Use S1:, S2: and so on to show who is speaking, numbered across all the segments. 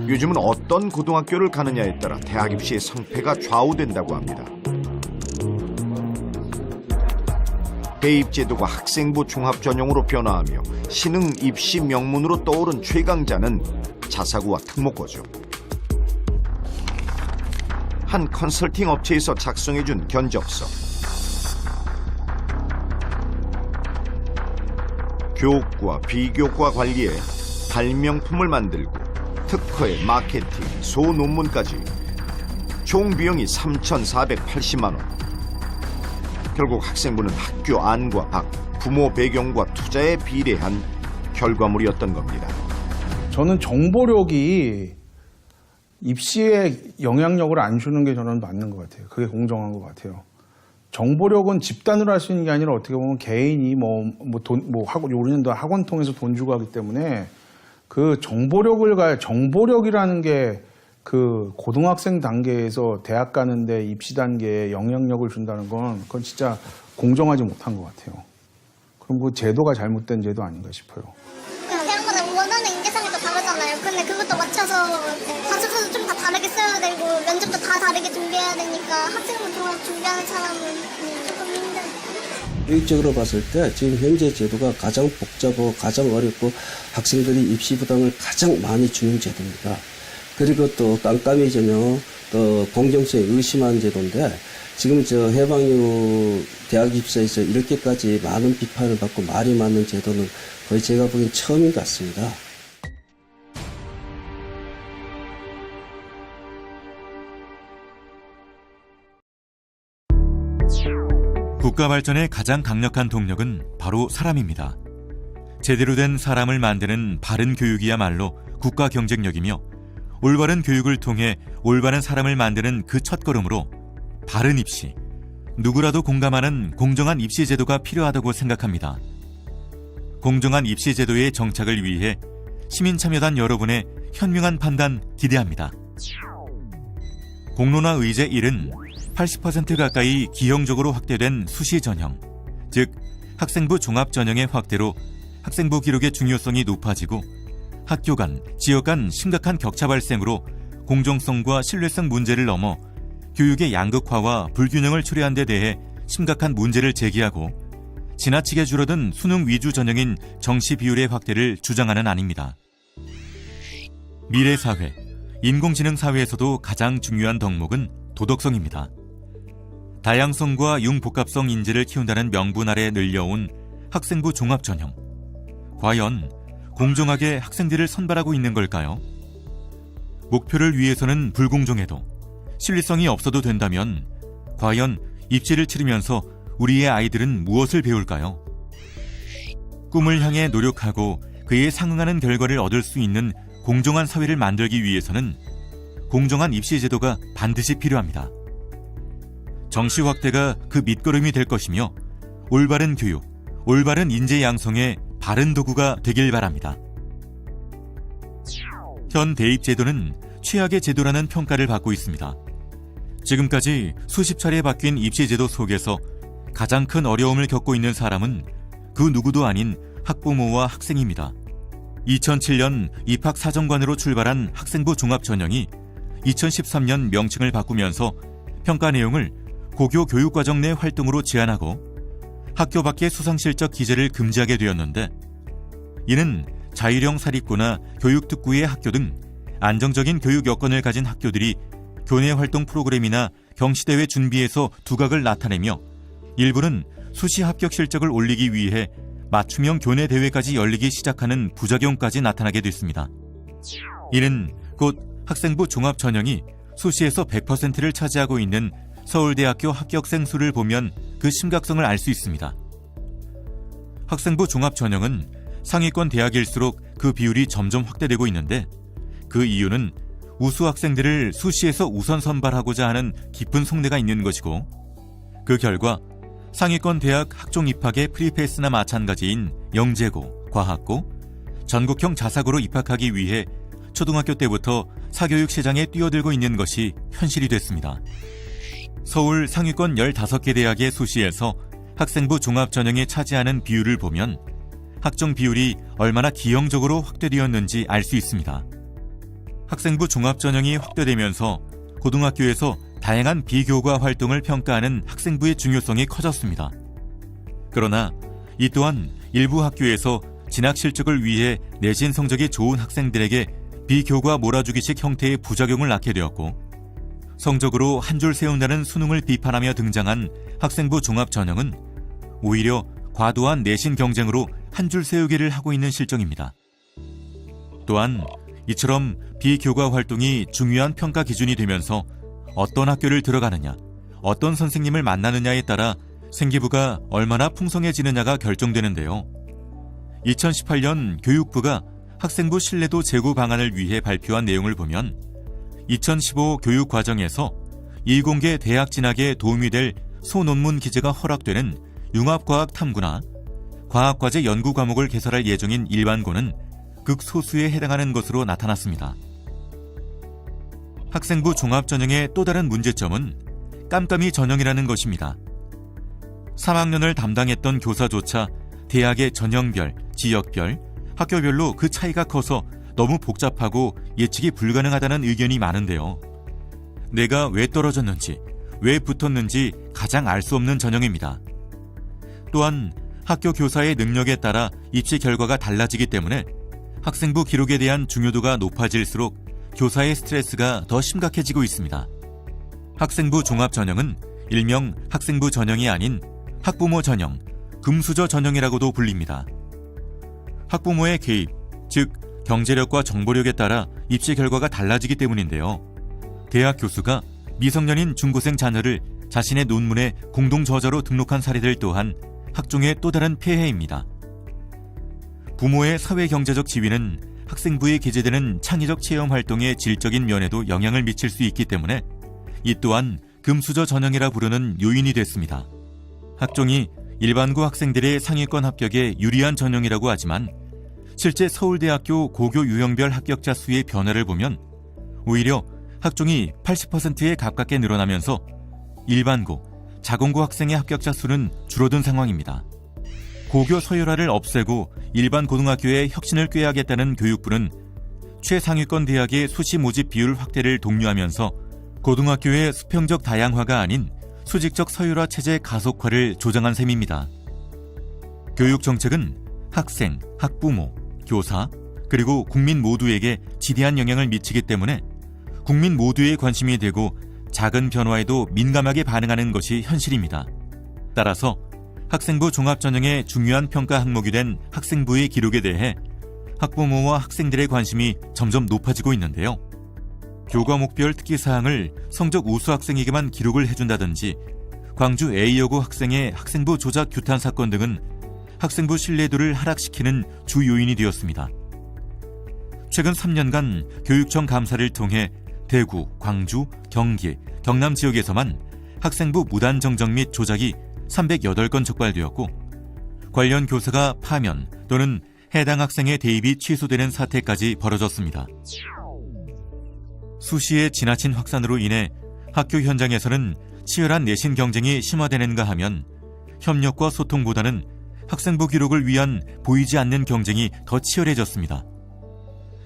S1: 요즘은 어떤 고등학교를 가느냐에 따라 대학 입시의 성패가 좌우된다고 합니다. 대입제도가 학생부 종합전형으로 변화하며 신흥 입시 명문으로 떠오른 최강자는 자사고와 특목고죠. 한 컨설팅 업체에서 작성해준 견적서. 교육과 비교과 관리에 발명품을 만들고 특허에 마케팅, 소논문까지 총 비용이 3,480만 원. 결국 학생부는 학교 안과 밖, 부모 배경과 투자에 비례한 결과물이었던 겁니다.
S2: 저는 정보력이 입시에 영향력을 안 주는 게 저는 맞는 것 같아요. 그게 공정한 것 같아요. 정보력은 집단으로 할 수 있는 게 아니라 어떻게 보면 개인이 우리는 학원 통해서 돈 주고 하기 때문에 그 정보력이라는 게 그 고등학생 단계에서 대학 가는데 입시 단계에 영향력을 준다는 건 그건 진짜 공정하지 못한 것 같아요. 그럼 그 제도가 잘못된 제도 아닌가 싶어요.
S3: 대학마다 원하는 인재상이 또 다르잖아요. 근데 그것도 맞춰서 과정서도 좀 다 다르게 써야 되고 면접도 다 다르게 준비해야 되니까 학생부 종합 준비하는 사람은 조금 힘들어요.
S4: 교육적으로 봤을 때 지금 현재 제도가 가장 복잡하고 가장 어렵고 학생들이 입시 부담을 가장 많이 주는 제도입니다. 그리고 또 깜깜이 전형, 또 공정성에 의심한 제도인데 지금 해방 이후 대학 입시에서 이렇게까지 많은 비판을 받고 말이 많은 제도는 거의 제가 보기엔 처음인 것 같습니다.
S5: 국가 발전의 가장 강력한 동력은 바로 사람입니다. 제대로 된 사람을 만드는 바른 교육이야말로 국가 경쟁력이며 올바른 교육을 통해 올바른 사람을 만드는 그 첫걸음으로 바른 입시, 누구라도 공감하는 공정한 입시 제도가 필요하다고 생각합니다. 공정한 입시 제도의 정착을 위해 시민참여단 여러분의 현명한 판단 기대합니다. 공론화 의제 1은 80% 가까이 기형적으로 확대된 수시 전형, 즉 학생부 종합 전형의 확대로 학생부 기록의 중요성이 높아지고 학교 간, 지역 간 심각한 격차 발생으로 공정성과 신뢰성 문제를 넘어 교육의 양극화와 불균형을 초래한 데 대해 심각한 문제를 제기하고 지나치게 줄어든 수능 위주 전형인 정시 비율의 확대를 주장하는 안입니다. 미래 사회, 인공지능 사회에서도 가장 중요한 덕목은 도덕성입니다. 다양성과 융복합성 인재를 키운다는 명분 아래 늘려온 학생부 종합 전형. 과연 공정하게 학생들을 선발하고 있는 걸까요? 목표를 위해서는 불공정해도 신뢰성이 없어도 된다면 과연 입시를 치르면서 우리의 아이들은 무엇을 배울까요? 꿈을 향해 노력하고 그에 상응하는 결과를 얻을 수 있는 공정한 사회를 만들기 위해서는 공정한 입시 제도가 반드시 필요합니다. 정시 확대가 그 밑거름이 될 것이며 올바른 교육, 올바른 인재 양성의 바른 도구가 되길 바랍니다. 현 대입 제도는 최악의 제도라는 평가를 받고 있습니다. 지금까지 수십 차례 바뀐 입시 제도 속에서 가장 큰 어려움을 겪고 있는 사람은 그 누구도 아닌 학부모와 학생입니다. 2007년 입학 사정관으로 출발한 학생부 종합 전형이 2013년 명칭을 바꾸면서 평가 내용을 고교 교육과정 내 활동으로 제한하고 학교 밖의 수상실적 기재를 금지하게 되었는데, 이는 자율형 사립고나 교육특구의 학교 등 안정적인 교육 여건을 가진 학교들이 교내 활동 프로그램이나 경시대회 준비에서 두각을 나타내며 일부는 수시 합격 실적을 올리기 위해 맞춤형 교내 대회까지 열리기 시작하는 부작용까지 나타나게 됐습니다. 이는 곧 학생부 종합 전형이 수시에서 100%를 차지하고 있는 서울대학교 합격생 수를 보면 그 심각성을 알 수 있습니다. 학생부 종합 전형은 상위권 대학일수록 그 비율이 점점 확대되고 있는데 그 이유는 우수 학생들을 수시에서 우선 선발하고자 하는 깊은 속내가 있는 것이고 그 결과 상위권 대학 학종 입학의 프리패스나 마찬가지인 영재고, 과학고, 전국형 자사고로 입학하기 위해 초등학교 때부터 사교육 시장에 뛰어들고 있는 것이 현실이 됐습니다. 서울 상위권 15개 대학의 수시에서 학생부 종합 전형에 차지하는 비율을 보면 학종 비율이 얼마나 기형적으로 확대되었는지 알 수 있습니다. 학생부 종합 전형이 확대되면서 고등학교에서 다양한 비교과 활동을 평가하는 학생부의 중요성이 커졌습니다. 그러나 이 또한 일부 학교에서 진학 실적을 위해 내신 성적이 좋은 학생들에게 비교과 몰아주기식 형태의 부작용을 낳게 되었고 성적으로 한 줄 세운다는 수능을 비판하며 등장한 학생부 종합 전형은 오히려 과도한 내신 경쟁으로 한 줄 세우기를 하고 있는 실정입니다. 또한 이처럼 비교과 활동이 중요한 평가 기준이 되면서 어떤 학교를 들어가느냐, 어떤 선생님을 만나느냐에 따라 생기부가 얼마나 풍성해지느냐가 결정되는데요. 2018년 교육부가 학생부 신뢰도 제고 방안을 위해 발표한 내용을 보면 2015 교육과정에서 이공계 대학 진학에 도움이 될 소논문 기재가 허락되는 융합과학 탐구나 과학과제 연구 과목을 개설할 예정인 일반고는 극소수에 해당하는 것으로 나타났습니다. 학생부 종합전형의 또 다른 문제점은 깜깜이 전형이라는 것입니다. 3학년을 담당했던 교사조차 대학의 전형별, 지역별, 학교별로 그 차이가 커서 너무 복잡하고 예측이 불가능하다는 의견이 많은데요. 내가 왜 떨어졌는지, 왜 붙었는지 가장 알 수 없는 전형입니다. 또한 학교 교사의 능력에 따라 입시 결과가 달라지기 때문에 학생부 기록에 대한 중요도가 높아질수록 교사의 스트레스가 더 심각해지고 있습니다. 학생부 종합 전형은 일명 학생부 전형이 아닌 학부모 전형, 금수저 전형이라고도 불립니다. 학부모의 개입, 즉 경제력과 정보력에 따라 입시 결과가 달라지기 때문인데요. 대학 교수가 미성년인 중고생 자녀를 자신의 논문에 공동 저자로 등록한 사례들 또한 학종의 또 다른 폐해입니다. 부모의 사회경제적 지위는 학생부에 기재되는 창의적 체험 활동의 질적인 면에도 영향을 미칠 수 있기 때문에 이 또한 금수저 전형이라 부르는 요인이 됐습니다. 학종이 일반고 학생들의 상위권 합격에 유리한 전형이라고 하지만 실제 서울대학교 고교 유형별 합격자 수의 변화를 보면 오히려 학종이 80%에 가깝게 늘어나면서 일반고, 자공고 학생의 합격자 수는 줄어든 상황입니다. 고교 서열화를 없애고 일반 고등학교의 혁신을 꾀하겠다는 교육부는 최상위권 대학의 수시 모집 비율 확대를 독려하면서 고등학교의 수평적 다양화가 아닌 수직적 서열화 체제 가속화를 조장한 셈입니다. 교육정책은 학생, 학부모, 교사, 그리고 국민 모두에게 지대한 영향을 미치기 때문에 국민 모두의 관심이 되고 작은 변화에도 민감하게 반응하는 것이 현실입니다. 따라서 학생부 종합전형의 중요한 평가 항목이 된 학생부의 기록에 대해 학부모와 학생들의 관심이 점점 높아지고 있는데요. 교과목별 특기사항을 성적 우수 학생에게만 기록을 해준다든지 광주 A여고 학생의 학생부 조작 규탄 사건 등은 학생부 신뢰도를 하락시키는 주 요인이 되었습니다. 최근 3년간 교육청 감사를 통해 대구, 광주, 경기, 경남 지역에서만 학생부 무단 정정 및 조작이 308건 적발되었고 관련 교사가 파면 또는 해당 학생의 대입이 취소되는 사태까지 벌어졌습니다. 수시의 지나친 확산으로 인해 학교 현장에서는 치열한 내신 경쟁이 심화되는가 하면 협력과 소통보다는 학생부 기록을 위한 보이지 않는 경쟁이 더 치열해졌습니다.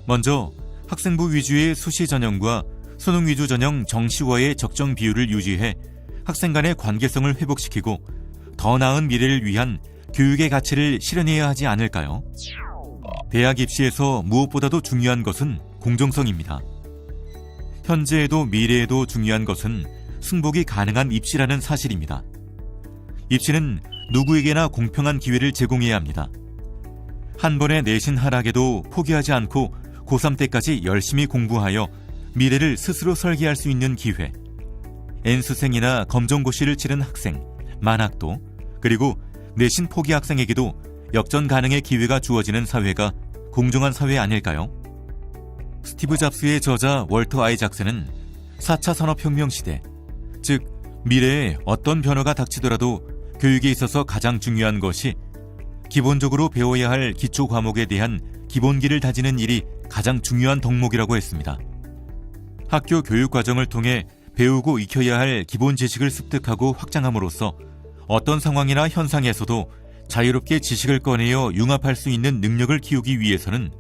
S5: 먼저 학생부 위주의 수시 전형과 수능 위주 전형 정시화의 적정 비율을 유지해 학생 간의 관계성을 회복시키고 더 나은 미래를 위한 교육의 가치를 실현해야 하지 않을까요? 대학 입시에서 무엇보다도 중요한 것은 공정성입니다. 현재에도 미래에도 중요한 것은 승복이 가능한 입시라는 사실입니다. 입시는 누구에게나 공평한 기회를 제공해야 합니다. 한 번의 내신 하락에도 포기하지 않고 고3 때까지 열심히 공부하여 미래를 스스로 설계할 수 있는 기회. N수생이나 검정고시를 치른 학생, 만학도, 그리고 내신 포기 학생에게도 역전 가능의 기회가 주어지는 사회가 공정한 사회 아닐까요? 스티브 잡스의 저자 월터 아이작스는 4차 산업혁명 시대, 즉 미래에 어떤 변화가 닥치더라도 교육에 있어서 가장 중요한 것이 기본적으로 배워야 할 기초 과목에 대한 기본기를 다지는 일이 가장 중요한 덕목이라고 했습니다. 학교 교육 과정을 통해 배우고 익혀야 할 기본 지식을 습득하고 확장함으로써 어떤 상황이나 현상에서도 자유롭게 지식을 꺼내어 융합할 수 있는 능력을 키우기 위해서는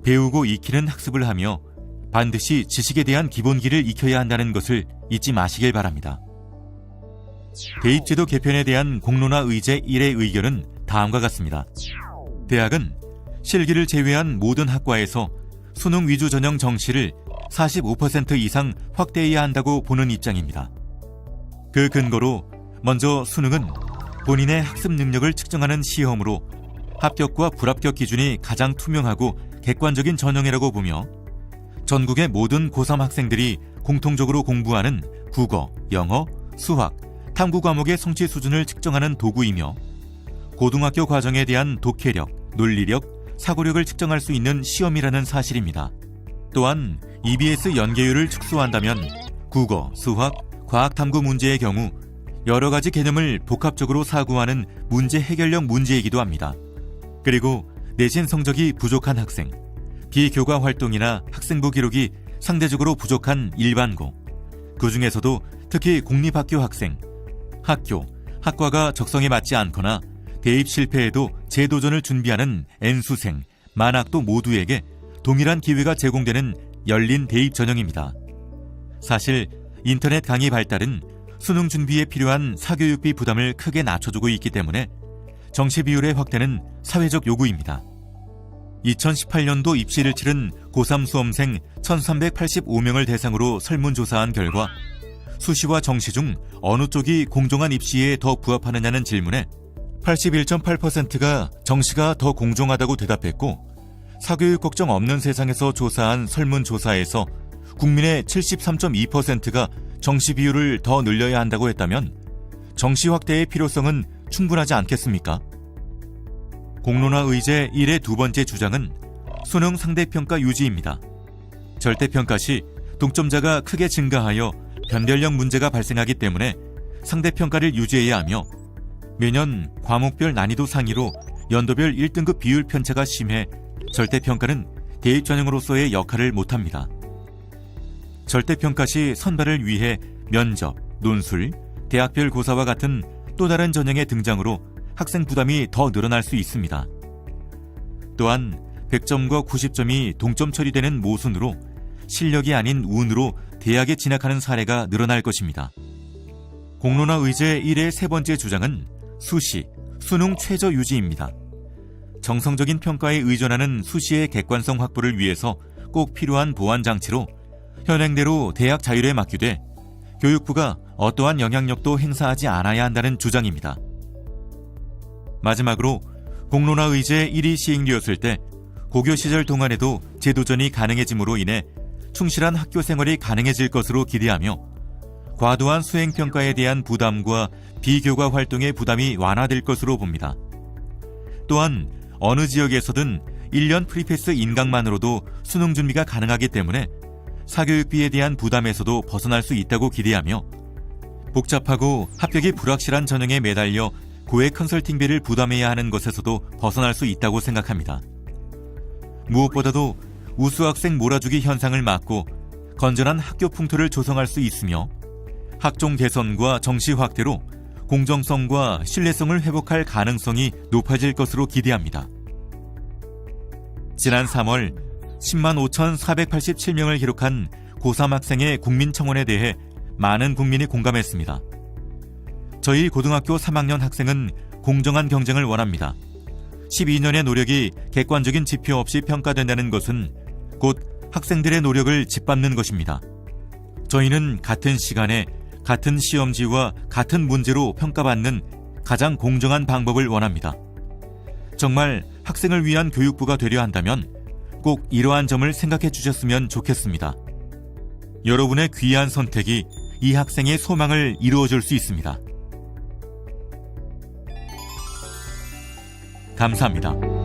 S5: 배우고 익히는 학습을 하며 반드시 지식에 대한 기본기를 익혀야 한다는 것을 잊지 마시길 바랍니다. 대입제도 개편에 대한 공론화 의제 1의 의견은 다음과 같습니다. 대학은 실기를 제외한 모든 학과에서 수능 위주 전형 정시를 45% 이상 확대해야 한다고 보는 입장입니다. 그 근거로 먼저 수능은 본인의 학습 능력을 측정하는 시험으로 합격과 불합격 기준이 가장 투명하고 객관적인 전형이라고 보며 전국의 모든 고3 학생들이 공통적으로 공부하는 국어, 영어, 수학, 탐구 과목의 성취 수준을 측정하는 도구이며 고등학교 과정에 대한 독해력, 논리력, 사고력을 측정할 수 있는 시험이라는 사실입니다. 또한 EBS 연계율을 축소한다면 국어, 수학, 과학 탐구 문제의 경우 여러 가지 개념을 복합적으로 사고하는 문제 해결력 문제이기도 합니다. 그리고 내신 성적이 부족한 학생, 비교과 활동이나 학생부 기록이 상대적으로 부족한 일반고, 그 중에서도 특히 공립학교 학생, 학과가 적성에 맞지 않거나 대입 실패에도 재도전을 준비하는 N수생, 만학도 모두에게 동일한 기회가 제공되는 열린 대입 전형입니다. 사실 인터넷 강의 발달은 수능 준비에 필요한 사교육비 부담을 크게 낮춰주고 있기 때문에 정시 비율의 확대는 사회적 요구입니다. 2018년도 입시를 치른 고3 수험생 1385명을 대상으로 설문조사한 결과 수시와 정시 중 어느 쪽이 공정한 입시에 더 부합하느냐는 질문에 81.8%가 정시가 더 공정하다고 대답했고, 사교육 걱정 없는 세상에서 조사한 설문조사에서 국민의 73.2%가 정시 비율을 더 늘려야 한다고 했다면 정시 확대의 필요성은 충분하지 않겠습니까? 공론화 의제 1의 두 번째 주장은 수능 상대평가 유지입니다. 절대평가 시 동점자가 크게 증가하여 변별력 문제가 발생하기 때문에 상대평가를 유지해야 하며 매년 과목별 난이도 상위로 연도별 1등급 비율 편차가 심해 절대평가는 대입 전형으로서의 역할을 못합니다. 절대평가 시 선발을 위해 면접, 논술, 대학별 고사와 같은 또 다른 전형의 등장으로 학생 부담이 더 늘어날 수 있습니다. 또한 100점과 90점이 동점 처리되는 모순으로 실력이 아닌 운으로 대학에 진학하는 사례가 늘어날 것입니다. 공론화 의제 1의 세 번째 주장은 수시, 수능 최저 유지입니다. 정성적인 평가에 의존하는 수시의 객관성 확보를 위해서 꼭 필요한 보완 장치로 현행대로 대학 자율에 맡기되 교육부가 어떠한 영향력도 행사하지 않아야 한다는 주장입니다. 마지막으로 공론화 의제 1이 시행되었을 때 고교 시절 동안에도 재도전이 가능해짐으로 인해 충실한 학교 생활이 가능해질 것으로 기대하며 과도한 수행평가에 대한 부담과 비교과 활동의 부담이 완화될 것으로 봅니다. 또한 어느 지역에서든 1년 프리패스 인강만으로도 수능 준비가 가능하기 때문에 사교육비에 대한 부담에서도 벗어날 수 있다고 기대하며 복잡하고 합격이 불확실한 전형에 매달려 고액 컨설팅비를 부담해야 하는 것에서도 벗어날 수 있다고 생각합니다. 무엇보다도 우수학생 몰아주기 현상을 막고 건전한 학교 풍토를 조성할 수 있으며 학종 개선과 정시 확대로 공정성과 신뢰성을 회복할 가능성이 높아질 것으로 기대합니다. 지난 3월 10만 5,487명을 기록한 고3 학생의 국민청원에 대해 많은 국민이 공감했습니다. 저희 고등학교 3학년 학생은 공정한 경쟁을 원합니다. 12년의 노력이 객관적인 지표 없이 평가된다는 것은 곧 학생들의 노력을 짓밟는 것입니다. 저희는 같은 시간에 같은 시험지와 같은 문제로 평가받는 가장 공정한 방법을 원합니다. 정말 학생을 위한 교육부가 되려 한다면 꼭 이러한 점을 생각해 주셨으면 좋겠습니다. 여러분의 귀한 선택이 이 학생의 소망을 이루어줄 수 있습니다. 감사합니다.